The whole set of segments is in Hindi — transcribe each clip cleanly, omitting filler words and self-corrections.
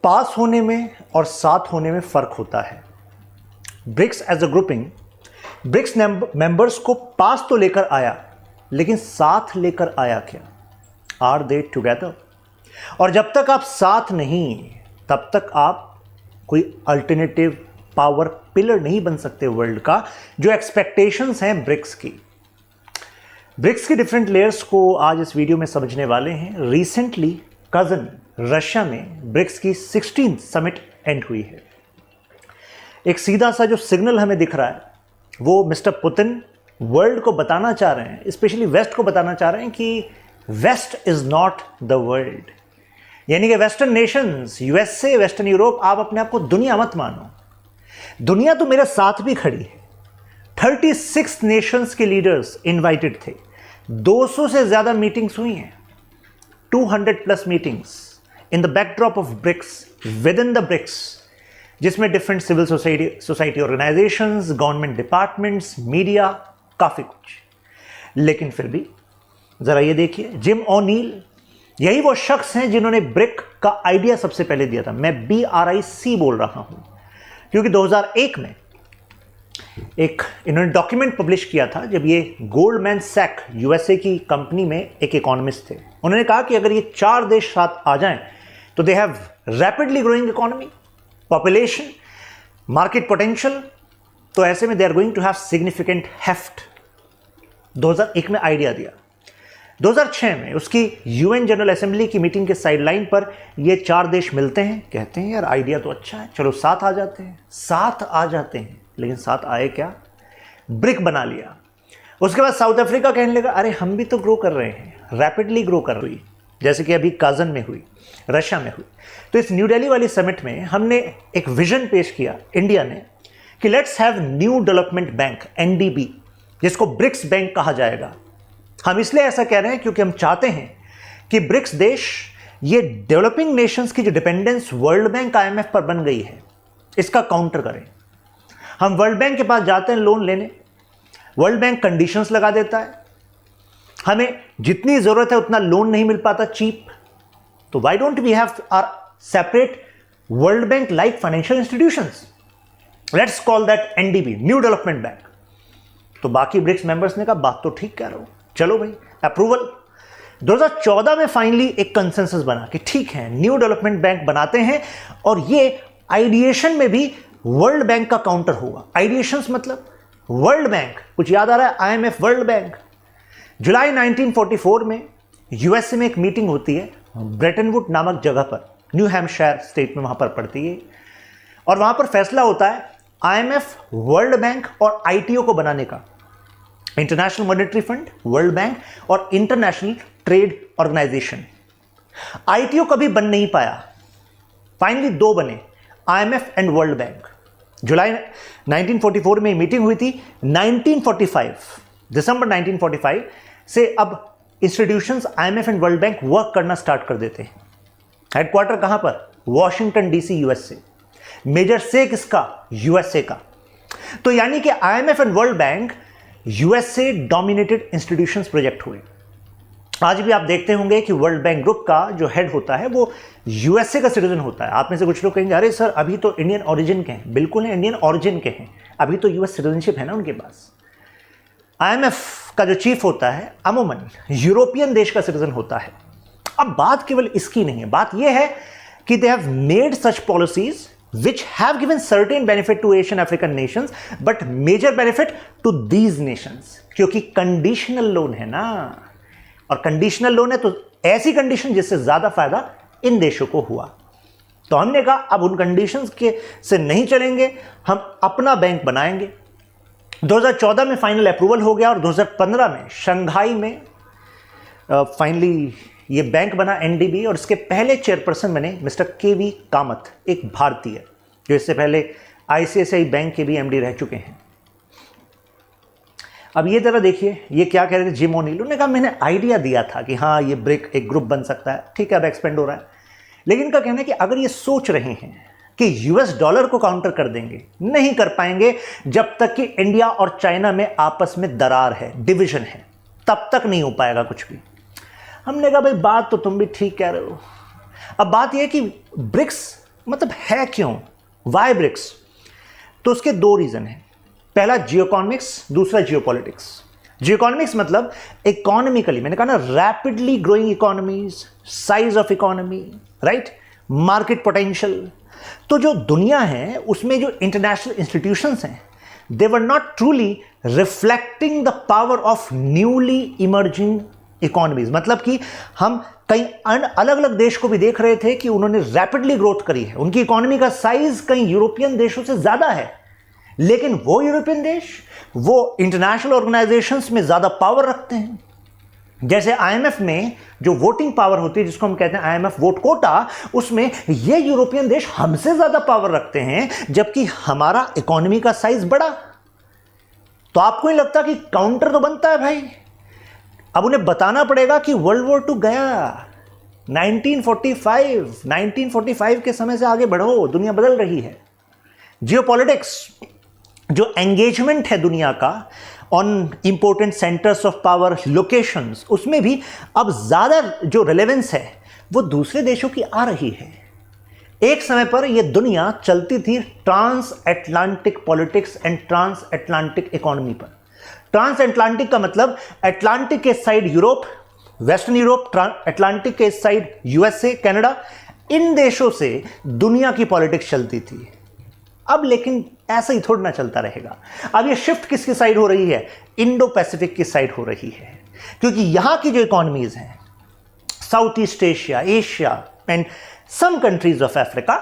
पास होने में और साथ होने में फर्क होता है। BRICS as a grouping BRICS members को पास तो लेकर आया, लेकिन साथ लेकर आया क्या? Are they together? और जब तक आप साथ नहीं, तब तक आप कोई अल्टरनेटिव पावर पिलर नहीं बन सकते वर्ल्ड का। जो एक्सपेक्टेशंस हैं ब्रिक्स की डिफरेंट लेयर्स को आज इस वीडियो में समझने वाले हैं। रिसेंटली कजन रशिया में ब्रिक्स की 16th समिट एंड हुई है। एक सीधा सा जो सिग्नल हमें दिख रहा है, वो मिस्टर पुतिन वर्ल्ड को बताना चाह रहे हैं, स्पेशली वेस्ट को बताना चाह रहे हैं कि west is not the world. यानी कि western nations, USA, western Europe, आप अपने आप को दुनिया मत मानो। दुनिया तो मेरे साथ भी खड़ी है। 36 नेशंस के लीडर्स इनवाइटेड थे। 200 से ज्यादा मीटिंग्स हुई हैं, 200+ meetings in the backdrop of BRICS, with in the BRICS, जिसमें different civil society organisations, government departments, media, काफी कुछ। लेकिन फिर भी जरा ये देखिए, जिम ओनील यही वो शख्स हैं जिन्होंने ब्रिक का आइडिया सबसे पहले दिया था। मैं BRIC बोल रहा हूं क्योंकि 2001 में एक इन्होंने डॉक्यूमेंट पब्लिश किया था, जब ये गोल्डमैन सैक यूएसए की कंपनी में एक इकोनॉमिस्ट थे। उन्होंने कहा कि अगर ये 4 देश साथ आ जाएं तो they have rapidly growing economy, population, market potential, तो ऐसे में they are going to have significant heft. 2001 में आइडिया दिया। 2006 में उसकी यूएन जनरल असेंबली की मीटिंग के साइडलाइन पर ये 4 देश मिलते हैं, कहते हैं यार आइडिया तो अच्छा है, चलो साथ आ जाते हैं। साथ आ जाते हैं, लेकिन साथ आए क्या? ब्रिक बना लिया। उसके बाद साउथ अफ्रीका कहने लगा अरे हम भी तो ग्रो कर रहे हैं, रैपिडली ग्रो कर रही, जैसे कि अभी काजन में हुई, रशिया में हुई। तो इस न्यू दिल्ली वाली समिट में हमने एक विजन पेश किया इंडिया ने कि let's have new development bank, NDB, जिसको ब्रिक्स बैंक कहा जाएगा। हम इसलिए ऐसा कह रहे हैं क्योंकि हम चाहते हैं कि ब्रिक्स देश, ये डेवलपिंग नेशंस की जो डिपेंडेंस वर्ल्ड बैंक, IMF पर बन गई है, इसका काउंटर करें। हम वर्ल्ड बैंक के पास जाते हैं लोन लेने, वर्ल्ड बैंक कंडीशंस लगा देता है, हमें जितनी जरूरत है उतना लोन नहीं मिल पाता चीप। तो why don't we have our separate world bank like financial institutions? Let's call that NDB, new development bank. तो बाकी ब्रिक्स मेंबर्स ने कहा बात तो ठीक कह रहा हूं, चलो भाई, अप्रूवल। 2014 में फाइनली एक कंसेंसस बना कि ठीक है, न्यू डेवलपमेंट बैंक बनाते हैं और ये आइडिएशन में भी वर्ल्ड बैंक का काउंटर होगा। आइडिएशंस मतलब वर्ल्ड बैंक, कुछ याद आ रहा है? IMF, world bank. जुलाई 1944 में यूएसए में एक मीटिंग होती है ब्रेटन वुड नामक जगह पर, न्यू हैम्पशायर स्टेट में वहां पर पड़ती है, और वहां पर फैसला होता है IMF, वर्ल्ड बैंक और ITO को बनाने का, international monetary fund, world bank और इंटरनेशनल ट्रेड ऑर्गेनाइजेशन। ITO कभी बन नहीं पाया, फाइनली 2 बने, IMF एंड वर्ल्ड बैंक। जुलाई 1944 में मीटिंग हुई थी। 1945, दिसंबर 1945 से अब institutions IMF and world bank work करना स्टार्ट कर देते हैं। हेडक्वार्टर कहां पर? Washington DC, USA. मेजर से किसका? यूएसए का। तो यानी कि IMF and world bank USA dominated institutions project हुए। आज भी आप देखते होंगे कि वर्ल्ड बैंक ग्रुप का जो हेड होता है वो यूएसए का सिटीजन होता है। आप में से कुछ लोग कहेंगे अरे सर अभी तो इंडियन ओरिजिन के हैं। बिल्कुल है, इंडियन ओरिजिन के हैं, अभी तो यूएस सिटीजनशिप है ना उनके पास। IMF का जो चीफ होता है अमूमन यूरोपियन देश का सिटीजन होता है। अब बात केवल इसकी नहीं है, बात यह है कि they have made such policies which have given certain benefit to Asian African nations but major benefit to these nations, क्योंकि कंडीशनल लोन है ना, और कंडीशनल लोन है तो ऐसी कंडीशन जिससे ज्यादा फायदा इन देशों को हुआ। तो हमने कहा अब उन कंडीशंस के से नहीं चलेंगे, हम अपना बैंक बनाएंगे। 2014 में फाइनल अप्रूवल हो गया और 2015 में शंघाई में फाइनली ये बैंक बना NDB, और इसके पहले चेयरपर्सन बने मिस्टर KV कामत, एक भारतीय जो इससे पहले ICICI बैंक के भी MD रह चुके हैं। अब ये जरा देखिए ये क्या कह रहे थे जिम ओनील। उन्होंने कहा मैंने आइडिया दिया था कि हाँ ये ब्रिक एक ग्रुप बन सकता है, ठीक है अब एक्सपेंड हो रहा है, लेकिन इनका कहना है कि अगर ये सोच रहे हैं कि US डॉलर को काउंटर कर देंगे, नहीं कर पाएंगे जब तक कि इंडिया और चाइना में आपस में दरार है, डिवीजन है, तब तक नहीं हो पाएगा कुछ भी। हमने कहा भाई बात तो तुम भी ठीक कह रहे हो। अब बात यह कि ब्रिक्स मतलब है क्यों, वाई ब्रिक्स? तो उसके दो रीजन हैं। पहला जियोइकोनॉमिक्स, दूसरा जियोपॉलिटिक्स। जियोइकोनॉमिक्स मतलब इकोनॉमिकली, मैंने कहा ना, rapidly growing economies, size of economy, right, market potential. तो जो दुनिया है उसमें जो इंटरनेशनल इंस्टीट्यूशंस हैं, they were not truly reflecting the power of newly emerging economies. मतलब कि हम कई अलग अलग देश को भी देख रहे थे कि उन्होंने रैपिडली ग्रोथ करी है, उनकी इकोनॉमी का साइज कई यूरोपियन देशों से ज्यादा है, लेकिन वो यूरोपियन देश वो इंटरनेशनल ऑर्गेनाइजेशंस में ज्यादा पावर रखते हैं। जैसे आईएमएफ में जो वोटिंग पावर होती है, जिसको हम कहते हैं आईएमएफ वोट कोटा, उसमें ये यूरोपियन देश हमसे ज्यादा पावर रखते हैं, जबकि हमारा इकोनॉमी का साइज बड़ा। तो आपको नहीं लगता कि काउंटर तो बनता है भाई? अब उन्हें बताना पड़ेगा कि वर्ल्ड वॉर 2 गया 1945 के समय से आगे बढ़ो, दुनिया बदल रही है। जियोपॉलिटिक्स, जो एंगेजमेंट है दुनिया का on important centres of power locations, उसमें भी अब ज्यादा जो रिलेवेंस है वो दूसरे देशों की आ रही है। एक समय पर यह दुनिया चलती थी transatlantic politics and transatlantic economy पर। ट्रांस एटलांटिक का मतलब अटलांटिक के side Europe, western Europe, Atlantic के साइड यूएसए, कनाडा, इन देशों से दुनिया की पॉलिटिक्स चलती थी। अब लेकिन ऐसा ही थोड़ा ना चलता रहेगा। अब ये शिफ्ट किसकी साइड हो रही है? इंडो पैसिफिक की साइड हो रही है, क्योंकि यहां की जो इकोनॉमीज हैं, south east Asia, Asia and some countries of Africa,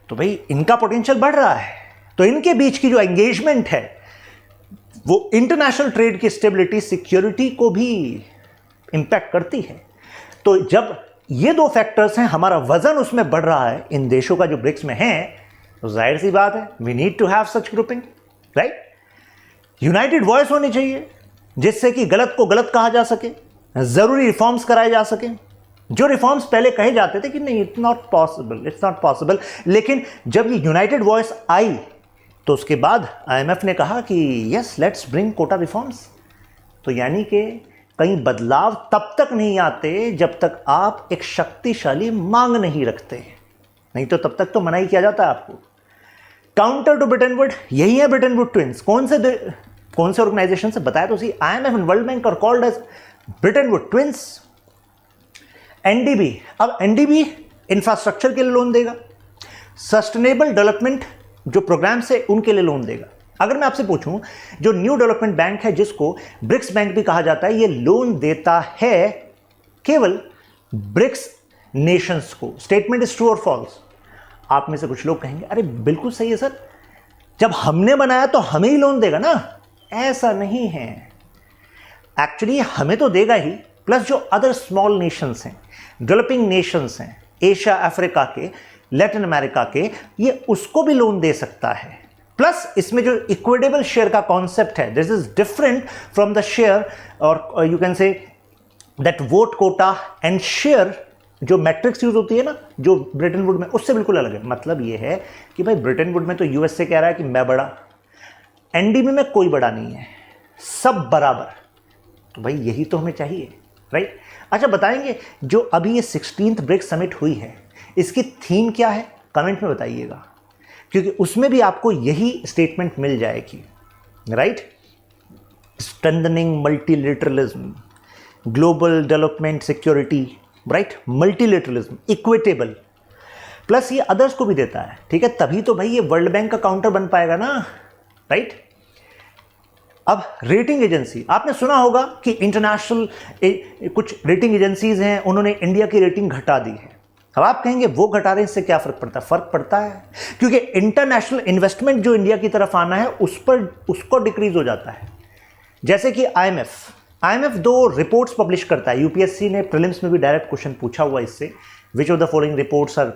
तो भाई इनका पोटेंशियल बढ़ रहा है। तो इनके बीच की जो एंगेजमेंट है वो इंटरनेशनल ट्रेड की स्टेबिलिटी, सिक्योरिटी को भी इंपैक्ट करती है। तो जब ये दो फैक्टर्स हैं, हमारा वजन उसमें बढ़ रहा है इन देशों का जो ब्रिक्स में है, तो जाहिर सी बात है we need to have such grouping, right. United voice होनी चाहिए जिससे कि गलत को गलत कहा जा सके, जरूरी रिफॉर्म्स कराए जा सके। जो रिफॉर्म्स पहले कहे जाते थे कि नहीं, इट्स नॉट पॉसिबल, लेकिन जब ये यूनाइटेड वॉइस आई तो उसके बाद आईएमएफ ने कहा कि yes, let's bring quota reforms. तो यानी कि कई बदलाव तब तक नहीं आते जब तक आप एक शक्तिशाली मांग नहीं रखते, नहीं तो तब तक तो मना ही किया जाता है आपको। काउंटर टू ब्रिटेन वुड, यही है ब्रिटेन वुड ट्विंस। कौन से ऑर्गेनाइजेशन से बताया तो सही, IMF and world bank are called as Bretton Wood twins. NDB, अब एनडीबी इंफ्रास्ट्रक्चर के लिए लोन देगा, सस्टेनेबल डेवलपमेंट जो प्रोग्राम है उनके लिए लोन देगा। अगर मैं आपसे पूछूं, जो न्यू डेवलपमेंट बैंक है जिसको ब्रिक्स बैंक भी कहा जाता है, ये लोन देता है केवल ब्रिक्स नेशंस को। स्टेटमेंट इज ट्रू और फॉल्स? आप में से कुछ लोग कहेंगे अरे बिल्कुल सही है सर, जब हमने बनाया तो हमें ही लोन देगा ना। ऐसा नहीं है, एक्चुअली हमें तो देगा ही, प्लस जो अदर स्मॉल नेशंस हैं, डेवलपिंग नेशंस हैं, एशिया, अफ्रीका के, लैटिन अमेरिका के, ये उसको भी लोन दे सकता है। प्लस इसमें जो इक्विटेबल शेयर का कॉन्सेप्ट है, this is different from the share, और you can say that vote quota and share जो मैट्रिक्स यूज होती है ना, जो ब्रिटेन वुड में, उससे बिल्कुल अलग है। मतलब ये है कि भाई ब्रिटेन वुड में तो यूएसए कह रहा है कि मैं बड़ा, एनडीबी में कोई बड़ा नहीं है, सब बराबर। तो भाई यही तो हमें चाहिए, राइट। अच्छा बताएंगे, जो अभी ये 16th ब्रिक्स समिट हुई है, इसकी थीम क्या है? कमेंट में बताइएगा, क्योंकि उसमें भी आपको यही स्टेटमेंट मिल जाएगी, right. Strengthening multilateralism, global development security, right, multilateralism, equitable, plus ये अदर्स को भी देता है, ठीक है। तभी तो भाई ये वर्ल्ड बैंक का काउंटर बन पाएगा ना, राइट। अब रेटिंग एजेंसी, आपने सुना होगा कि इंटरनेशनल कुछ रेटिंग एजेंसीज हैं, उन्होंने इंडिया की रेटिंग घटा दी है। अब आप कहेंगे वो घटा रहे हैं, इससे क्या फर्क पड़ता है? फर्क पड़ता है, क्योंकि इंटरनेशनल इन्वेस्टमेंट जो इंडिया की तरफ आना है उसको डिक्रीज हो जाता है। जैसे कि आईएमएफ 2 रिपोर्ट्स पब्लिश करता है। यूपीएससी ने प्रीलिम्स में भी डायरेक्ट क्वेश्चन पूछा हुआ इससे, which of the following reports are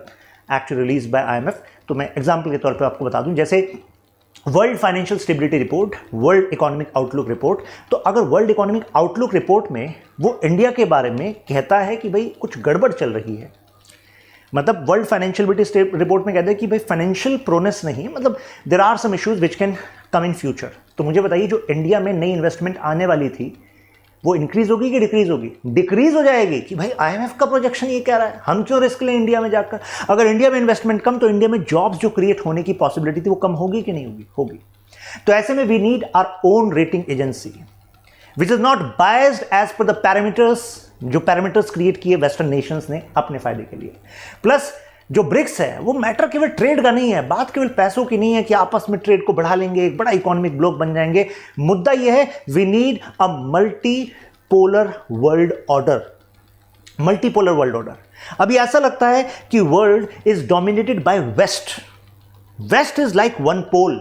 actually release by IMF. तो मैं एग्जांपल के तौर पे आपको बता दूं, जैसे world financial stability report, world economic outlook report. तो अगर वर्ल्ड इकोनॉमिक आउटलुक रिपोर्ट में वो इंडिया के बारे में कहता है कि भाई कुछ गड़बड़ चल रही है, मतलब वर्ल्ड फाइनेंशियल रिपोर्ट में कहते हैं कि भाई फाइनेंशियल प्रोनेस नहीं, मतलब there are some issues which can come in future. तो मुझे बताइए, जो इंडिया में नई इन्वेस्टमेंट आने वाली थी वो इंक्रीज होगी कि डिक्रीज होगी? डिक्रीज हो जाएगी कि भाई आईएमएफ का प्रोजेक्शन ये कह रहा है, हम क्यों रिस्क लें इंडिया में जाकर? अगर इंडिया में इन्वेस्टमेंट कम, तो इंडिया में जॉब्स जो क्रिएट होने की पॉसिबिलिटी थी वो कम होगी कि नहीं होगी? होगी। तो ऐसे में we need our own rating agency which is not biased as per the parameters, जो पैरामीटर्स क्रिएट किए वेस्टर्न नेशंस ने अपने फायदे के लिए। प्लस जो ब्रिक्स है वो मैटर केवल ट्रेड का नहीं है, बात केवल पैसों की नहीं है कि आपस में ट्रेड को बढ़ा लेंगे, एक बड़ा इकोनॉमिक ब्लॉक बन जाएंगे। मुद्दा यह है we need a multipolar world order. Multipolar world order. अभी ऐसा लगता है कि world is dominated by West. West is like one pole.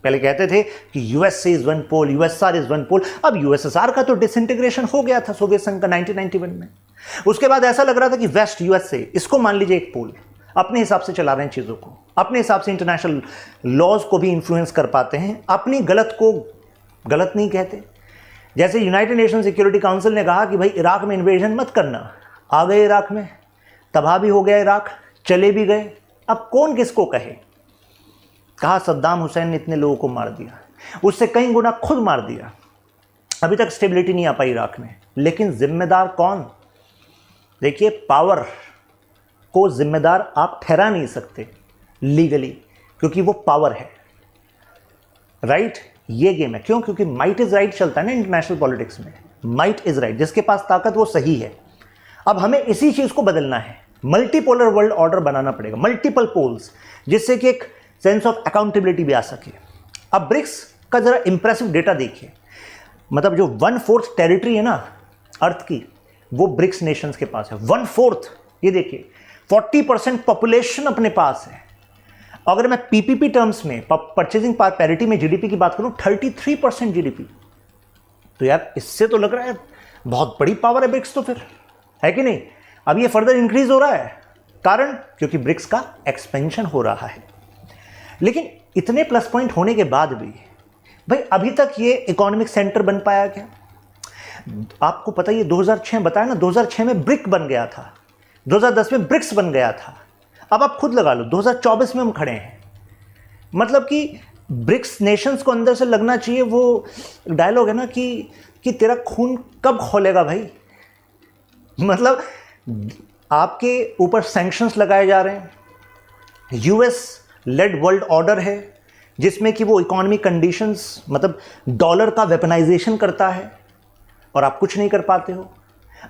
पहले कहते थे कि USA is one pole, USSR is one pole. अब यूएसएसआर का तो डिसइंटीग्रेशन हो गया था सोवियत संघ का 1991 में। उसके बाद ऐसा लग रहा था कि वेस्ट, यूएसए, इसको मान लीजिए एक पोल। अपने हिसाब से चला रहे हैं चीज़ों को, अपने हिसाब से इंटरनेशनल लॉज को भी इन्फ्लुएंस कर पाते हैं, अपनी गलत को गलत नहीं कहते। जैसे यूनाइटेड नेशन सिक्योरिटी काउंसिल ने कहा कि भाई इराक में इन्वेजन मत करना, आ गए इराक में, तबाह भी हो गया इराक, चले भी गए। अब कौन किसको कहे? कहा सद्दाम हुसैन ने इतने लोगों को मार दिया, उससे कई गुना खुद मार दिया, अभी तक स्टेबिलिटी नहीं आ पाई इराक में। लेकिन जिम्मेदार कौन? देखिए, पावर को जिम्मेदार आप ठहरा नहीं सकते लीगली, क्योंकि वो पावर है, राइट? ये गेम है। क्यों? क्योंकि माइट इज राइट चलता है ना इंटरनेशनल पॉलिटिक्स में। माइट इज राइट, जिसके पास ताकत वो सही है। अब हमें इसी चीज को बदलना है, मल्टीपोलर वर्ल्ड ऑर्डर बनाना पड़ेगा, मल्टीपल पोल्स, जिससे कि एक सेंस ऑफ अकाउंटेबिलिटी भी आ सके। अब ब्रिक्स का जरा इंप्रेसिव डेटा देखिए, मतलब जो 1/4 टेरिटरी है ना अर्थ की, वो ब्रिक्स नेशंस के पास है। 1/4, ये देखिए, 40% पॉपुलेशन अपने पास है। अगर मैं पीपीपी टर्म्स में, परचेजिंग पावर पैरिटी में जीडीपी की बात करूं, 33% जीडीपी। तो यार इससे तो लग रहा है बहुत बड़ी पावर है ब्रिक्स, तो फिर है कि नहीं? अब ये फर्दर इंक्रीज हो रहा है, कारण क्योंकि ब्रिक्स का एक्सपेंशन हो रहा है। लेकिन इतने प्लस पॉइंट होने के बाद भी भाई अभी तक ये इकोनॉमिक सेंटर बन पाया क्या? आपको पता है, ये 2006 बताया ना, 2006 में ब्रिक बन गया था, 2010 में ब्रिक्स बन गया था। अब आप खुद लगा लो, 2024 में हम खड़े हैं। मतलब कि ब्रिक्स नेशंस को अंदर से लगना चाहिए, वो डायलॉग है ना कि तेरा खून कब खोलेगा भाई। मतलब आपके ऊपर सैंक्शंस लगाए जा रहे हैं, यूएस लेड वर्ल्ड ऑर्डर है जिसमें कि वो इकोनॉमिक कंडीशंस, मतलब डॉलर का वेपनाइजेशन करता है, और आप कुछ नहीं कर पाते हो।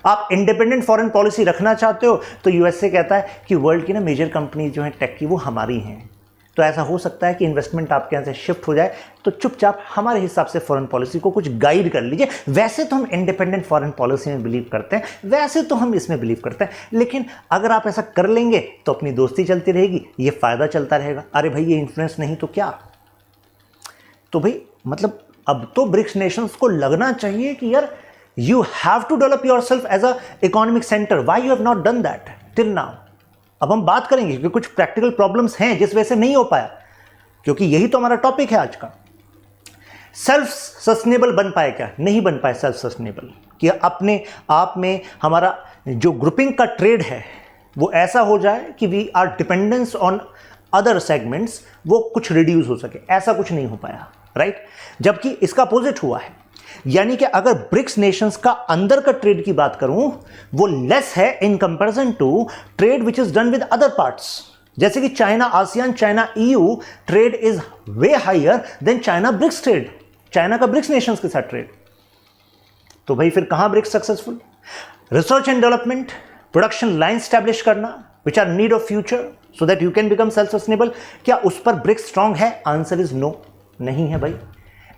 आप इंडिपेंडेंट फॉरेन पॉलिसी रखना चाहते हो तो यूएसए कहता है कि वर्ल्ड की ना मेजर कंपनी जो है टेक की, वो हमारी हैं। तो ऐसा हो सकता है कि इन्वेस्टमेंट आपके यहाँ से शिफ्ट हो जाए, तो चुपचाप हमारे हिसाब से फॉरेन पॉलिसी को कुछ गाइड कर लीजिए। वैसे तो हम इंडिपेंडेंट फॉरेन पॉलिसी में बिलीव करते हैं, वैसे तो हम इसमें बिलीव करते हैं, लेकिन अगर आप ऐसा कर लेंगे तो अपनी दोस्ती चलती रहेगी, ये फ़ायदा चलता रहेगा। अरे भाई, ये इन्फ्लुएंस नहीं तो क्या? तो भाई मतलब अब तो ब्रिक्स नेशंस को लगना चाहिए कि यार you have to develop yourself as a economic center. Why you have not done that till now? अब हम बात करेंगे क्योंकि कुछ प्रैक्टिकल प्रॉब्लम्स हैं जिस वजह से नहीं हो पाया, क्योंकि यही तो हमारा टॉपिक है आज का। सेल्फ सस्टेनेबल बन पाए क्या? नहीं बन पाए सेल्फ सस्टेनेबल, कि अपने आप में हमारा जो ग्रुपिंग का ट्रेड है वो ऐसा हो जाए कि we are dependence on other segments, वो कुछ रिड्यूस हो सके। ऐसा कुछ नहीं हो पाया, राइट? जबकि इसका अपोजिट हुआ है, यानी कि अगर ब्रिक्स नेशंस का अंदर का ट्रेड की बात करूं, वो लेस है in comparison to trade which is done with other parts. जैसे कि China ASEAN, China EU trade is way higher than China BRICS trade, China का ब्रिक्स नेशंस के साथ ट्रेड। तो भाई फिर कहां BRICS successful? Research and development, production line establish करना which are need of future so that you can become self sustainable. क्या उस पर ब्रिक्स स्ट्रांग है? आंसर इज नो, नहीं है भाई।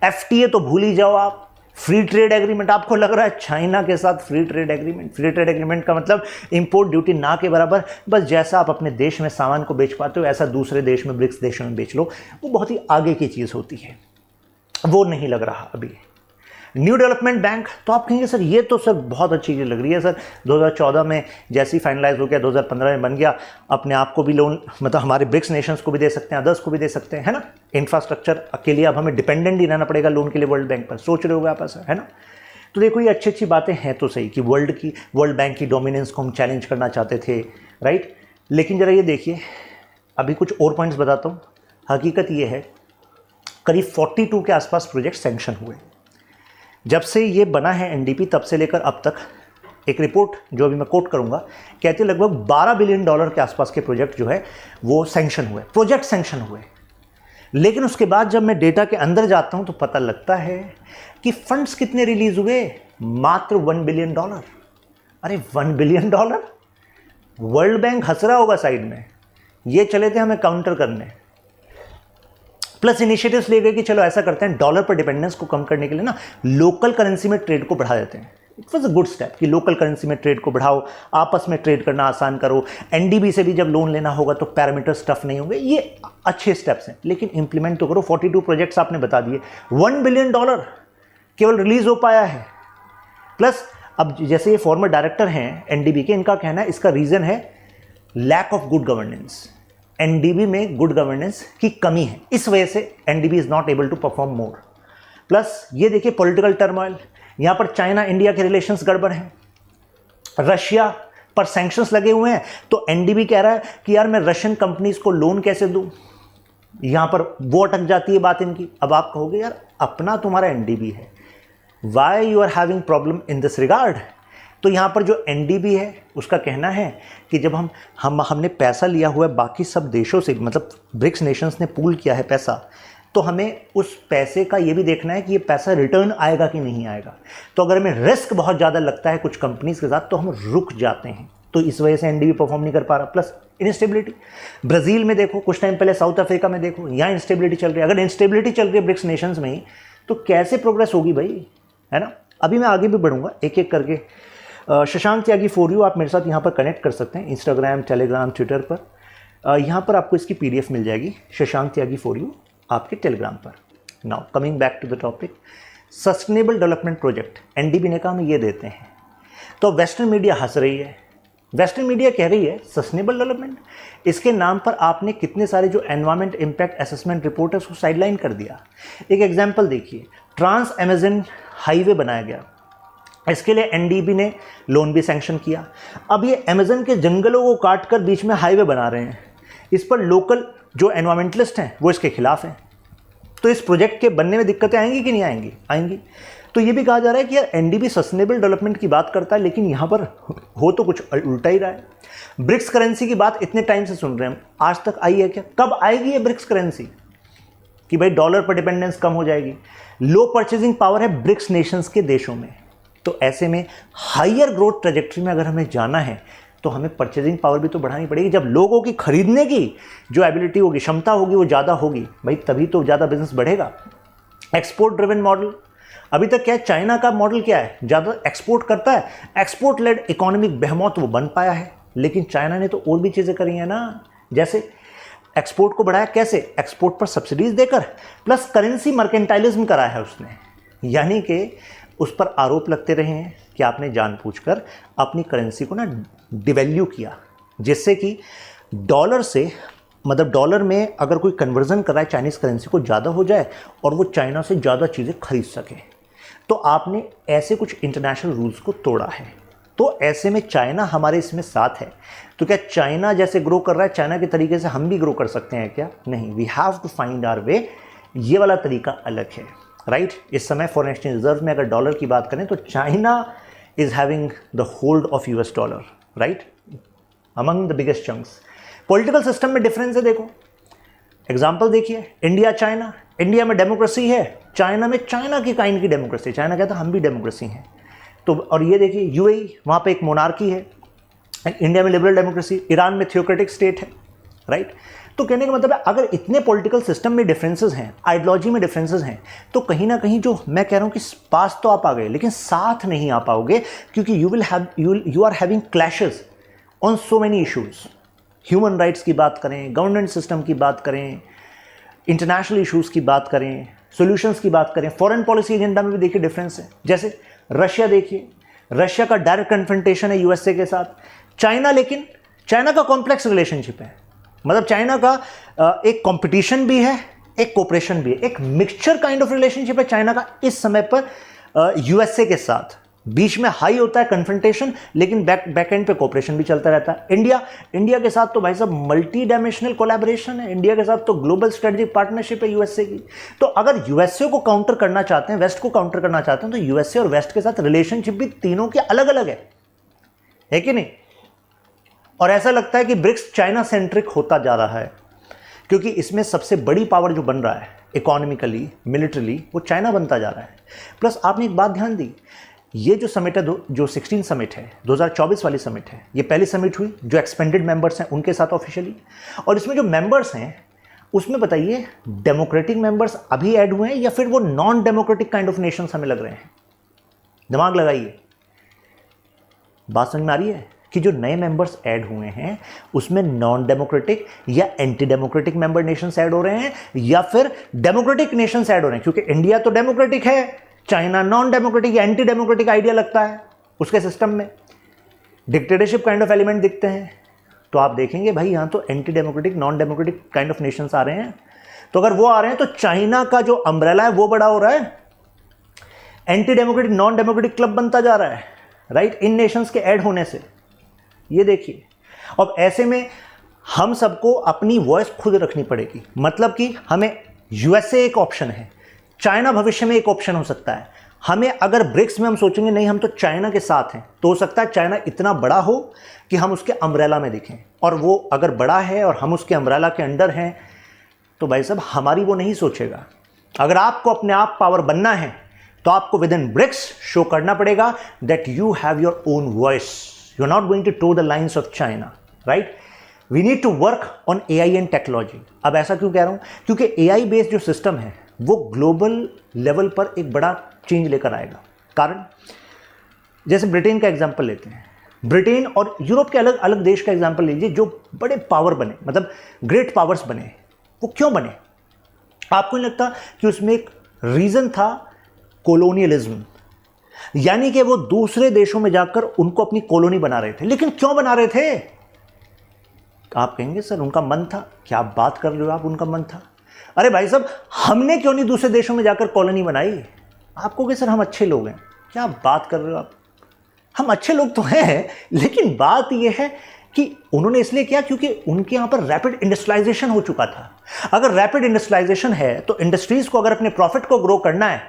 एफटीए तो भूल ही जाओ आप। फ्री ट्रेड एग्रीमेंट, आपको लग रहा है चाइना के साथ free trade agreement? Free trade agreement का मतलब इंपोर्ट ड्यूटी ना के बराबर, बस जैसा आप अपने देश में सामान को बेच पाते हो ऐसा दूसरे देश में, ब्रिक्स देशों में बेच लो। वो बहुत ही आगे की चीज़ होती है, वो नहीं लग रहा अभी। न्यू डेवलपमेंट बैंक, तो आप कहेंगे सर ये तो सर बहुत अच्छी चीज़ लग रही है सर, 2014 में जैसे ही फाइनलाइज हो गया, 2015 में बन गया, अपने आप को भी लोन, मतलब हमारे ब्रिक्स नेशंस को भी दे सकते हैं, अदर्स को भी दे सकते हैं, है ना? इंफ्रास्ट्रक्चर के लिए अब हमें डिपेंडेंट ही रहना पड़ेगा लोन के लिए वर्ल्ड बैंक पर। सोच रहे हो आप ऐसा, है ना? तो देखो ये अच्छी अच्छी बातें हैं तो सही कि वर्ल्ड बैंक की डोमिनेंस को हम चैलेंज करना चाहते थे, राइट? लेकिन ज़रा ये देखिए, अभी कुछ और पॉइंट्स बताता हूँ। हकीकत ये है, करीब 42 के आसपास प्रोजेक्ट सैंक्शन हुए। जब से ये बना है एनडीबी तब से लेकर अब तक एक रिपोर्ट जो अभी मैं कोट करूंगा कहती है लगभग $12 बिलियन के आसपास के प्रोजेक्ट जो है वो सैंक्शन हुए, प्रोजेक्ट सैंक्शन हुए। लेकिन उसके बाद जब मैं डेटा के अंदर जाता हूं तो पता लगता है कि फंड्स कितने रिलीज हुए, मात्र $1 बिलियन। अरे $1 बिलियन, वर्ल्ड बैंक हंस रहा होगा साइड में, ये चले थे हमें काउंटर करने। प्लस इनिशिएटिव्स ले गए कि चलो ऐसा करते हैं, डॉलर पर डिपेंडेंस को कम करने के लिए ना लोकल करेंसी में ट्रेड को बढ़ा देते हैं। It was a good step कि लोकल करेंसी में ट्रेड को बढ़ाओ, आपस में ट्रेड करना आसान करो, एनडीबी से भी जब लोन लेना होगा तो पैरामीटर्स टफ नहीं होंगे। ये अच्छे स्टेप्स हैं, लेकिन इंप्लीमेंट तो करो। 42 प्रोजेक्ट्स आपने बता दिए, $1 बिलियन केवल रिलीज हो पाया है। प्लस अब जैसे ये फॉर्मर डायरेक्टर हैं एनडीबी के, इनका कहना है इसका रीजन है lack of good governance. NDB में गुड गवर्नेंस की कमी है, इस वजह से NDB is not able to perform more. Plus ये देखिए पॉलिटिकल टर्मोइल, यहां पर चाइना इंडिया के रिलेशंस गड़बड़ हैं, रशिया पर सैंक्शंस लगे हुए हैं, तो एनडीबी कह रहा है कि यार मैं रशियन कंपनीज को लोन कैसे दूं, यहां पर वो अटक जाती है बात इनकी। अब आप कहोगे यार अपना तुम्हारा एनडीबी है, why you are having problem in this regard. तो यहाँ पर जो एनडीबी है उसका कहना है कि जब हमने पैसा लिया हुआ है बाकी सब देशों से, मतलब ब्रिक्स नेशंस ने पूल किया है पैसा, तो हमें उस पैसे का ये भी देखना है कि ये पैसा रिटर्न आएगा कि नहीं आएगा। तो अगर हमें रिस्क बहुत ज़्यादा लगता है कुछ कंपनीज के साथ तो हम रुक जाते हैं, तो इस वजह से एनडीबी परफॉर्म नहीं कर पा रहा। प्लस इंस्टेबिलिटी, ब्राज़ील में देखो, कुछ टाइम पहले साउथ अफ्रीका में देखो, यहाँ इंस्टेबिलिटी चल रही है। अगर इंस्टेबिलिटी चल रही है ब्रिक्स नेशंस में ही तो कैसे प्रोग्रेस होगी भाई, है ना। अभी मैं आगे भी बढ़ूंगा एक एक करके। शशांक त्यागी फॉर यू, आप मेरे साथ यहाँ पर कनेक्ट कर सकते हैं इंस्टाग्राम, टेलीग्राम, ट्विटर पर। यहाँ पर आपको इसकी पीडीएफ मिल जाएगी, शशांक त्यागी फॉर यू, आपके टेलीग्राम पर। Now coming back to the topic, sustainable development project NDB ने कहा हम ये देते हैं। तो वेस्टर्न मीडिया हंस रही है, वेस्टर्न मीडिया कह रही है सस्टेनेबल डेवलपमेंट, इसके नाम पर आपने कितने सारे जो एनवायरमेंट इम्पैक्ट असेसमेंट रिपोर्ट है उसको साइडलाइन कर दिया। एक एग्जाम्पल देखिए, ट्रांस अमेजन हाईवे बनाया गया, इसके लिए एनडीबी ने लोन भी सैंक्शन किया। अब ये अमेजन के जंगलों को काट कर बीच में हाईवे बना रहे हैं, इस पर लोकल जो एनवायरमेंटलिस्ट हैं वो इसके खिलाफ हैं। तो इस प्रोजेक्ट के बनने में दिक्कतें आएंगी कि नहीं आएंगी? आएंगी। तो ये भी कहा जा रहा है कि यार एनडीबी सस्टेनेबल डेवलपमेंट की बात करता है, लेकिन यहाँ पर हो तो कुछ उल्टा ही रहा है। ब्रिक्स करेंसी की बात इतने टाइम से सुन रहे हैं, आज तक आई है क्या? कब आएगी ये ब्रिक्स करेंसी कि भाई डॉलर पर डिपेंडेंस कम हो जाएगी? लो परचेजिंग पावर है ब्रिक्स नेशंस के देशों में, तो ऐसे में हायर ग्रोथ ट्रेजेक्ट्री में अगर हमें जाना है तो हमें परचेजिंग पावर भी तो बढ़ानी पड़ेगी। जब लोगों की खरीदने की जो एबिलिटी होगी, क्षमता होगी, वो ज़्यादा होगी भाई, तभी तो ज़्यादा बिजनेस बढ़ेगा। एक्सपोर्ट ड्रिवन मॉडल, अभी तक क्या है, चाइना का मॉडल क्या है, ज़्यादा एक्सपोर्ट करता है, एक्सपोर्ट लेड इकोनॉमिक बेहमौत वो बन पाया है। लेकिन चाइना ने तो और भी चीज़ें करी हैं ना, जैसे एक्सपोर्ट को बढ़ाया कैसे, एक्सपोर्ट पर सब्सिडीज देकर, प्लस करेंसी मर्केंटाइलिज्म कराया है उसने, यानी कि उस पर आरोप लगते रहे हैं कि आपने जानबूझकर अपनी करेंसी को ना डिवैल्यू किया, जिससे कि डॉलर से, मतलब डॉलर में अगर कोई कन्वर्जन कर रहा है चाइनीज़ करेंसी को, ज़्यादा हो जाए और वो चाइना से ज़्यादा चीज़ें खरीद सके। तो आपने ऐसे कुछ इंटरनेशनल रूल्स को तोड़ा है। तो ऐसे में चाइना हमारे इसमें साथ है, तो क्या चाइना जैसे ग्रो कर रहा है चाइना के तरीके से हम भी ग्रो कर सकते हैं क्या? नहीं, we have to find our way. ये वाला तरीका अलग है, राइट। इस समय फॉरेन एक्सचेंज रिजर्व में अगर डॉलर की बात करें तो China is having the hold of US dollar, right, among the biggest chunks. Political system में डिफरेंस है, देखो एग्जाम्पल देखिए, इंडिया चाइना, इंडिया में डेमोक्रेसी है, चाइना में चाइना की काइंड की डेमोक्रेसी, चाइना कहता है हम भी डेमोक्रेसी हैं। तो और ये देखिए यूएई, वहाँ पे एक मोनार्की है, इंडिया में लिबरल डेमोक्रेसी, ईरान में थियोक्रेटिक स्टेट है, राइट। तो कहने का मतलब है अगर इतने पॉलिटिकल सिस्टम में डिफरेंसेस हैं, आइडियोलॉजी में डिफरेंसेस हैं, तो कहीं ना कहीं जो मैं कह रहा हूँ कि पास तो आप आ गए लेकिन साथ नहीं आ पाओगे, क्योंकि you are having clashes on so many issues. Human rights की बात करें, गवर्नेंस सिस्टम की बात करें, इंटरनेशनल इश्यूज़ की बात करें, सॉल्यूशंस की बात करें, फॉरेन पॉलिसी एजेंडा में भी देखिए डिफरेंस है। जैसे रशिया देखिए, रशिया का डायरेक्ट कन्फ्रंटेशन है यूएसए के साथ, चाइना, लेकिन चाइना का कॉम्प्लेक्स रिलेशनशिप है, मतलब चाइना का एक कंपटीशन भी है, एक कोऑपरेशन भी है, एक मिक्सचर काइंड ऑफ रिलेशनशिप है चाइना का इस समय पर यूएसए के साथ। बीच में हाई होता है कन्फ्रंटेशन, लेकिन बैक एंड पे कोऑपरेशन भी चलता रहता है। इंडिया के साथ तो भाई साहब मल्टी डायमेंशनल कोलैबोरेशन है, इंडिया के साथ तो ग्लोबल स्ट्रेटेजिक पार्टनरशिप है यूएसए की। तो अगर यूएसए को काउंटर करना चाहते हैं, वेस्ट को काउंटर करना चाहते हैं, तो यूएसए और वेस्ट के साथ रिलेशनशिप भी तीनों के अलग अलग है कि नहीं? और ऐसा लगता है कि ब्रिक्स चाइना सेंट्रिक होता जा रहा है, क्योंकि इसमें सबसे बड़ी पावर जो बन रहा है इकोनॉमिकली, मिलिट्रीली, वो चाइना बनता जा रहा है। प्लस आपने एक बात ध्यान दी, ये जो समिट है, जो 16 समिट है, 2024 वाली समिट है, ये पहली समिट हुई जो एक्सपेंडेड मेंबर्स हैं उनके साथ ऑफिशियली। और इसमें जो मेंबर्स हैं उसमें बताइए डेमोक्रेटिक मेंबर्स अभी ऐड हुए हैं या फिर वो non democratic kind of Nations हमें लग रहे हैं? दिमाग लगाइए, बात समझ में आ रही है कि जो नए मेंबर्स ऐड हुए हैं उसमें नॉन डेमोक्रेटिक या anti democratic member Nations add हो रहे हैं या फिर डेमोक्रेटिक नेशंस ऐड हो रहे हैं? क्योंकि इंडिया तो डेमोक्रेटिक है, चाइना नॉन डेमोक्रेटिक या एंटी डेमोक्रेटिक आइडिया लगता है उसके सिस्टम में, डिक्टेटरशिप काइंड ऑफ एलिमेंट दिखते हैं। तो आप देखेंगे भाई यहां तो anti democratic, non democratic kind of nations आ रहे हैं। तो अगर वो आ रहे हैं तो चाइना का जो अम्ब्रेला है वो बड़ा हो रहा है, anti democratic non democratic club बनता जा रहा है, राइट, इन नेशंस के ऐड होने से। ये देखिए, अब ऐसे में हम सबको अपनी वॉइस खुद रखनी पड़ेगी। मतलब कि हमें यूएसए एक ऑप्शन है, चाइना भविष्य में एक ऑप्शन हो सकता है। हमें अगर ब्रिक्स में हम सोचेंगे नहीं हम तो चाइना के साथ हैं, तो हो सकता है चाइना इतना बड़ा हो कि हम उसके अम्ब्रेला में दिखें, और वो अगर बड़ा है और हम उसके अम्ब्रेला के अंडर हैं तो भाई साहब हमारी वो नहीं सोचेगा। अगर आपको अपने आप पावर बनना है तो आपको विद इन ब्रिक्स शो करना पड़ेगा that you have your own voice, you are not going to tow the lines of China, right. We need to work on AI and technology. अब ऐसा क्यों कह रहा हूं? क्योंकि एआई बेस्ड जो सिस्टम है वो ग्लोबल लेवल पर एक बड़ा चेंज लेकर आएगा। कारण, जैसे ब्रिटेन का एग्जांपल लेते हैं, ब्रिटेन और यूरोप के अलग अलग देश का एग्जांपल लीजिए जो बड़े पावर बने, मतलब ग्रेट पावर्स बने। वो क्यों बने? आपको नहीं लगता कि उसमें एक रीजन था कोलोनियलिज्म, यानी कि वो दूसरे देशों में जाकर उनको अपनी कॉलोनी बना रहे थे। लेकिन क्यों बना रहे थे? आप कहेंगे सर उनका मन था। क्या बात कर रहे हो आप, उनका मन था? अरे भाई साहब, हमने क्यों नहीं दूसरे देशों में जाकर कॉलोनी बनाई? आपको कि सर हम अच्छे लोग हैं। क्या बात कर रहे हो आप? हम अच्छे लोग तो हैं, लेकिन बात यह है कि उन्होंने इसलिए किया क्योंकि उनके यहां पर रैपिड इंडस्ट्रियलाइजेशन हो चुका था। अगर रैपिड इंडस्ट्रियलाइजेशन है तो इंडस्ट्रीज को अगर अपने प्रॉफिट को ग्रो करना है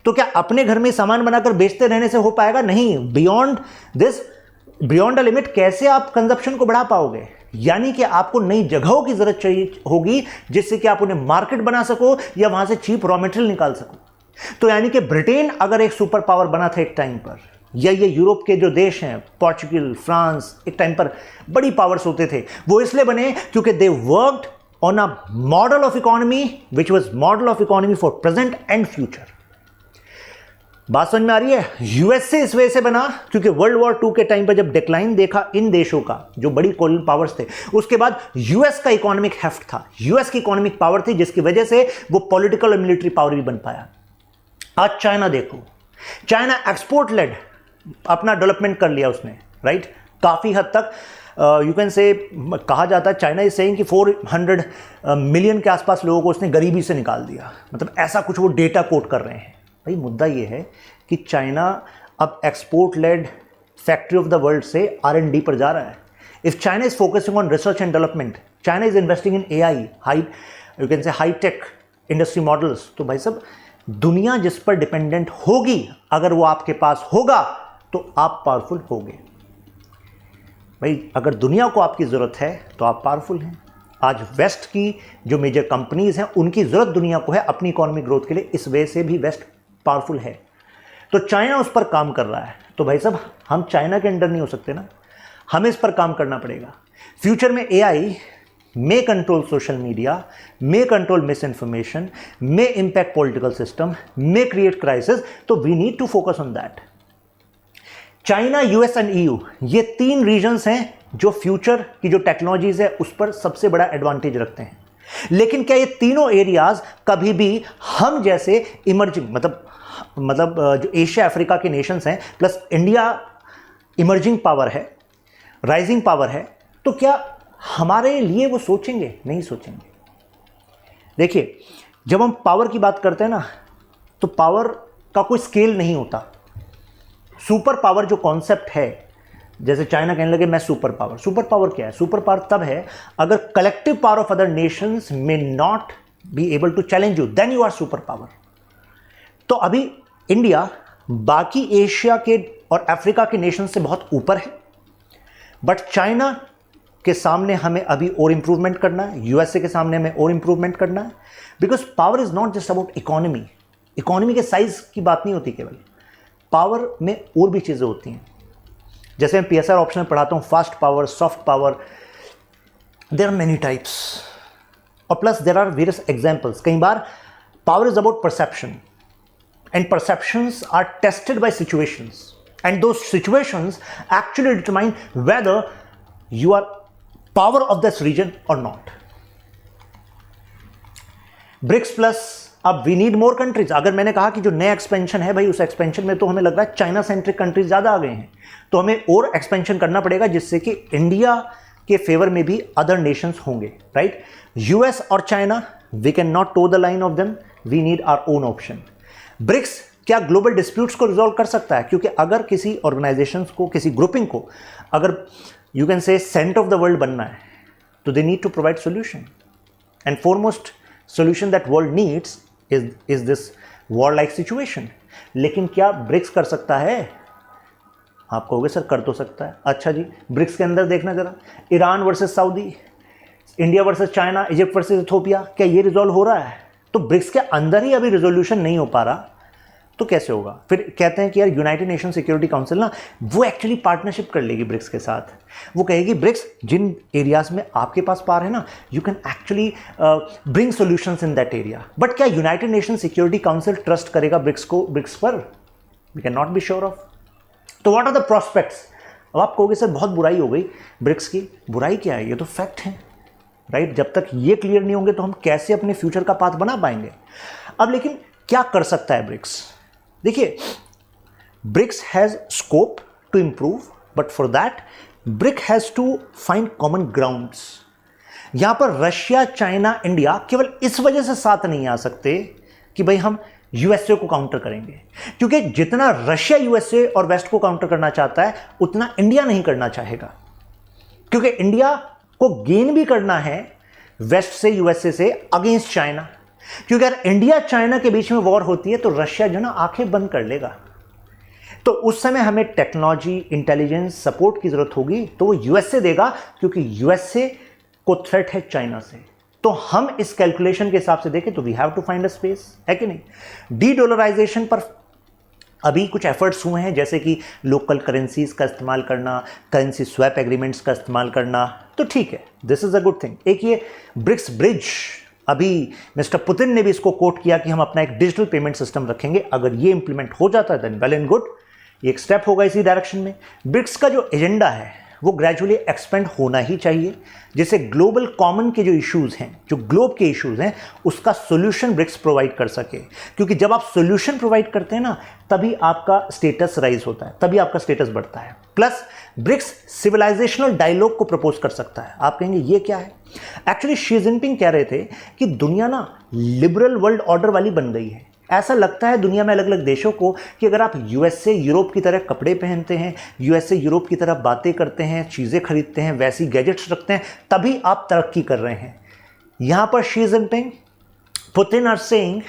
तो क्या अपने घर में सामान बनाकर बेचते रहने से हो पाएगा? नहीं। Beyond this, beyond a limit कैसे आप कंजप्शन को बढ़ा पाओगे? यानी कि आपको नई जगहों की जरूरत चाहिए होगी जिससे कि आप उन्हें मार्केट बना सको या वहां से चीप रॉ मटेरियल निकाल सको। तो यानी कि ब्रिटेन अगर एक सुपर पावर बना था एक टाइम पर, या ये यूरोप के जो देश हैं पोर्चुगल, फ्रांस, एक टाइम पर बड़ी पावर्स होते थे, वो इसलिए बने क्योंकि they worked on a model of economy which was model of economy for present and future. बात समझ में आ रही है? यूएसए इस वजह से बना क्योंकि वर्ल्ड वॉर 2 के टाइम पर जब डिक्लाइन देखा इन देशों का जो बड़ी कोलोनियल पावर्स थे, उसके बाद यूएस का इकोनॉमिक हेफ्ट था, यूएस की इकोनॉमिक पावर थी, जिसकी वजह से वो पॉलिटिकल और मिलिट्री पावर भी बन पाया। आज चाइना देखो, चाइना एक्सपोर्ट लेड अपना डेवलपमेंट कर लिया उसने, राइट। काफी हद तक यू कैन से कहा जाता है चाइना इज सेइंग कि 400 मिलियन के आसपास लोगों को उसने गरीबी से निकाल दिया। मतलब ऐसा कुछ वो डेटा कोट कर रहे हैं। भाई मुद्दा ये है कि चाइना अब export led factory of the world से R&D पर जा रहा है। If China is focusing on research and development, China is investing in AI, high you can say high tech industry models, तो भाई साहब दुनिया जिस पर डिपेंडेंट होगी, अगर वो आपके पास होगा तो आप पावरफुल होगे। भाई अगर दुनिया को आपकी ज़रूरत है तो आप पावरफुल हैं। आज वेस्ट की जो मेजर कंपनीज हैं उनकी ज़रूरत दुनिया को है अपनी इकोनॉमिक ग्रोथ के लिए, इस वजह से भी वेस्ट पावरफुल है। तो चाइना उस पर काम कर रहा है, तो भाई साहब हम चाइना के अंडर नहीं हो सकते ना, हमें इस पर काम करना पड़ेगा। फ्यूचर में AI may control social media, may control misinformation, may impact political system, may create crisis, तो we need to focus on that. China, US and EU, ये 3 रीजन्स हैं जो फ्यूचर की जो टेक्नोलॉजीज है उस पर सबसे बड़ा एडवांटेज रखते हैं। लेकिन क्या ये तीनों एरियाज कभी भी हम जैसे इमर्जिंग, मतलब जो एशिया अफ्रीका के नेशंस हैं प्लस इंडिया इमर्जिंग पावर है, राइजिंग पावर है, तो क्या हमारे लिए वो सोचेंगे? नहीं सोचेंगे। देखिए जब हम पावर की बात करते हैं ना, तो पावर का कोई स्केल नहीं होता। सुपर पावर जो कॉन्सेप्ट है, जैसे चाइना कहने लगे मैं सुपर पावर क्या है? सुपर पावर तब है अगर collective power of other nations may not be able to challenge you, then you are super power. तो अभी इंडिया बाकी एशिया के और अफ्रीका के नेशन से बहुत ऊपर है, बट चाइना के सामने हमें अभी और इंप्रूवमेंट करना है, यूएसए के सामने हमें और इंप्रूवमेंट करना है, because power is not just about economy. Economy के साइज की बात नहीं होती केवल, पावर में और भी चीज़ें होती हैं। जैसे मैं पीएसआर ऑप्शन में पढ़ाता हूँ, fast power, soft power, there are many types, और plus there are various examples. कई बार power is about perception, and perceptions are tested by situations, and those situations actually determine whether you are power of this region or not. BRICS plus, अब वी नीड मोर कंट्रीज। अगर मैंने कहा कि जो नया एक्सपेंशन है भाई, उस एक्सपेंशन में तो हमें लग रहा है चाइना सेंट्रिक कंट्रीज ज़्यादा आ गए हैं, तो हमें और एक्सपेंशन करना पड़ेगा जिससे कि इंडिया के फेवर में भी अदर नेशंस होंगे, राइट? यूएस और China, we can not tow the line of them, we need our own option. BRICS क्या ग्लोबल डिस्प्यूट्स को रिजॉल्व कर सकता है? क्योंकि अगर किसी ऑर्गेनाइजेशन को, किसी ग्रुपिंग को अगर you can say centre of the world बनना है, तो they need to provide solution, and foremost solution that world needs is this war like situation. लेकिन क्या ब्रिक्स कर सकता है? आप कहोगे सर कर तो सकता है। अच्छा जी, ब्रिक्स के अंदर देखना जरा, Iran versus Saudi, India versus China, Egypt versus Ethiopia, क्या ये रिजॉल्व हो रहा है? तो ब्रिक्स के अंदर ही अभी रिजोल्यूशन नहीं हो पा रहा, तो कैसे होगा? फिर कहते हैं कि यार यूनाइटेड नेशन सिक्योरिटी काउंसिल ना, वो एक्चुअली पार्टनरशिप कर लेगी ब्रिक्स के साथ। वो कहेगी ब्रिक्स, जिन एरियाज में आपके पास पावर है ना, you can actually bring solutions in that area. But क्या United Nation Security Council trust करेगा ब्रिक्स को, ब्रिक्स पर? We can not be sure of. तो व्हाट आर द प्रॉस्पेक्ट्स? अब आप कहोगे सर बहुत बुराई हो गई ब्रिक्स की। बुराई क्या है? ये तो फैक्ट है, राइट? जब तक ये क्लियर नहीं होंगे तो हम कैसे अपने फ्यूचर का पाथ बना पाएंगे? अब लेकिन क्या कर सकता है ब्रिक्स? देखिए, BRICS has scope to improve, but for that BRIC has to find common grounds. यहां पर रशिया, चाइना, इंडिया केवल इस वजह से साथ नहीं आ सकते कि भाई हम यूएसए को काउंटर करेंगे, क्योंकि जितना रशिया यूएसए और वेस्ट को काउंटर करना चाहता है उतना इंडिया नहीं करना चाहेगा, क्योंकि इंडिया को गेन भी करना है वेस्ट से, यूएसए से, अगेंस्ट चाइना। क्योंकि अगर इंडिया चाइना के बीच में वॉर होती है तो रशिया जो ना आंखें बंद कर लेगा, तो उस समय हमें टेक्नोलॉजी, इंटेलिजेंस, सपोर्ट की जरूरत होगी, तो वो यूएसए देगा, क्योंकि यूएसए को थ्रेट है चाइना से। तो हम इस कैलकुलेशन के हिसाब से देखें तो we have to find a space, है कि नहीं? डी डॉलराइजेशन पर अभी कुछ एफर्ट्स हुए हैं, जैसे कि लोकल करेंसीज का इस्तेमाल करना, करेंसी स्वैप एग्रीमेंट्स का इस्तेमाल करना, तो ठीक है, this is a good thing. एक ये ब्रिक्स ब्रिज, अभी मिस्टर पुतिन ने भी इसको कोट किया कि हम अपना एक डिजिटल पेमेंट सिस्टम रखेंगे। अगर ये इंप्लीमेंट हो जाता है देन वेल एंड गुड, ये एक स्टेप होगा इसी डायरेक्शन में। ब्रिक्स का जो एजेंडा है वो ग्रेजुअली एक्सपेंड होना ही चाहिए, जिससे ग्लोबल कॉमन के जो इश्यूज़ हैं, जो ग्लोब के इश्यूज़ हैं, उसका सोल्यूशन ब्रिक्स प्रोवाइड कर सके। क्योंकि जब आप सोल्यूशन प्रोवाइड करते हैं ना, तभी आपका स्टेटस राइज होता है, तभी आपका स्टेटस बढ़ता है। प्लस ब्रिक्स सिविलाइजेशनल डायलॉग को प्रपोज कर सकता है। आप कहेंगे ये क्या है? एक्चुअली शी जिनपिंग कह रहे थे कि दुनिया ना लिबरल वर्ल्ड ऑर्डर वाली बन गई है। ऐसा लगता है दुनिया में अलग अलग देशों को कि अगर आप यूएसए, यूरोप की तरह कपड़े पहनते हैं, यूएसए, यूरोप की तरह बातें करते हैं, चीज़ें खरीदते हैं, वैसी गैजेट्स रखते हैं, तभी आप तरक्की कर रहे हैं। यहाँ पर Xi Jinping, Putin are saying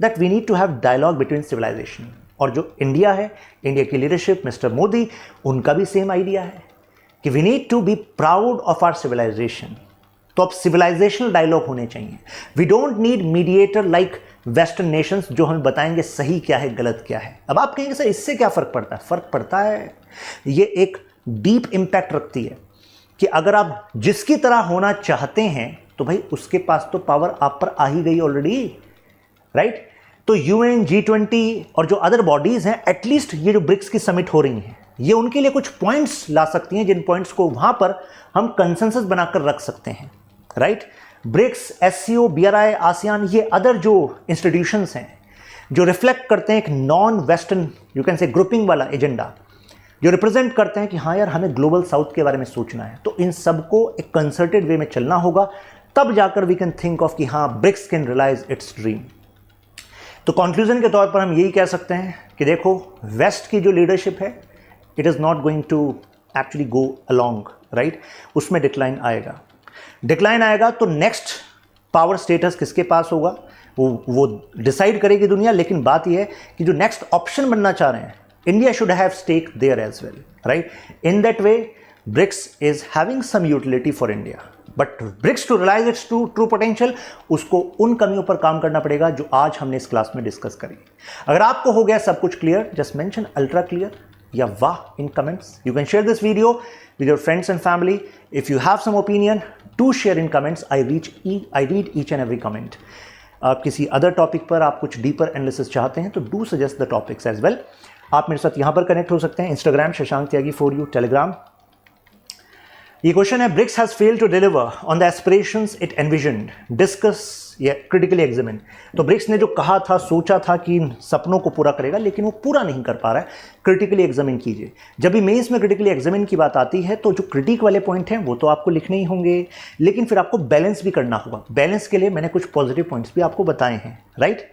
that we need to have dialogue between civilization. और जो इंडिया है, इंडिया की लीडरशिप, मिस्टर मोदी, उनका भी सेम आइडिया है कि we need to be proud of our civilization. तो अब सिविलाइजेशनल डायलॉग होने चाहिए। We don't need mediator like western nations जो हमें बताएंगे सही क्या है, गलत क्या है। अब आप कहेंगे सर इससे क्या फ़र्क पड़ता है? फ़र्क पड़ता है, ये एक डीप इम्पैक्ट रखती है कि अगर आप जिसकी तरह होना चाहते हैं तो भाई उसके पास तो पावर आप पर आ ही गई ऑलरेडी, राइट? तो यूएन, G20 और जो अदर बॉडीज़ हैं, एटलीस्ट ये जो ब्रिक्स की समिट हो रही हैं, ये उनके लिए कुछ पॉइंट्स ला सकती हैं, जिन पॉइंट्स को वहाँ पर हम कंसेंसस बनाकर रख सकते हैं, right? BRICS, SCO, BRI, ASEAN, ये अदर जो इंस्टीट्यूशंस हैं जो रिफ्लेक्ट करते हैं एक non western, you can say, grouping वाला एजेंडा, जो रिप्रेजेंट करते हैं कि हाँ यार हमें ग्लोबल साउथ के बारे में सोचना है, तो इन सबको एक कंसर्टेड वे में चलना होगा, तब जाकर वी कैन थिंक ऑफ कि हाँ BRICS can realise its dream. तो कंक्लूजन के तौर पर हम यही कह सकते हैं कि देखो, वेस्ट की जो लीडरशिप है, it is not going to actually go along, right. उसमें डिक्लाइन आएगा तो नेक्स्ट पावर स्टेटस किसके पास होगा वो डिसाइड करेगी दुनिया। लेकिन बात यह है कि जो नेक्स्ट ऑप्शन बनना चाह रहे हैं, India should have stake there as well, right. In that way BRICS is having some utility for India, but BRICS to realise its true potential, उसको उन कमियों पर काम करना पड़ेगा जो आज हमने इस क्लास में डिस्कस करी। अगर आपको हो गया सब कुछ clear, just mention ultra clear या वाह in comments. You can share this video with your friends and family. If you have some opinion, do share in comments. I read each and every comment. आप किसी अदर टॉपिक पर आप कुछ डीपर एनालिसिस चाहते हैं तो do suggest the topics as well. आप मेरे साथ यहां पर कनेक्ट हो सकते हैं, Instagram Shashank Tyagi for you, Telegram. ये क्वेश्चन है, BRICS has failed to deliver on the aspirations it envisioned, discuss या क्रिटिकली एग्जामिन। तो ब्रिक्स ने जो कहा था, सोचा था कि इन सपनों को पूरा करेगा, लेकिन वो पूरा नहीं कर पा रहा है। क्रिटिकली एग्जामिन कीजिए। जब भी मेंस में क्रिटिकली एग्जामिन की बात आती है तो जो क्रिटिक वाले पॉइंट हैं वो तो आपको लिखने ही होंगे, लेकिन फिर आपको बैलेंस भी करना होगा। बैलेंस के लिए मैंने कुछ पॉजिटिव पॉइंट्स भी आपको बताए हैं, राइट।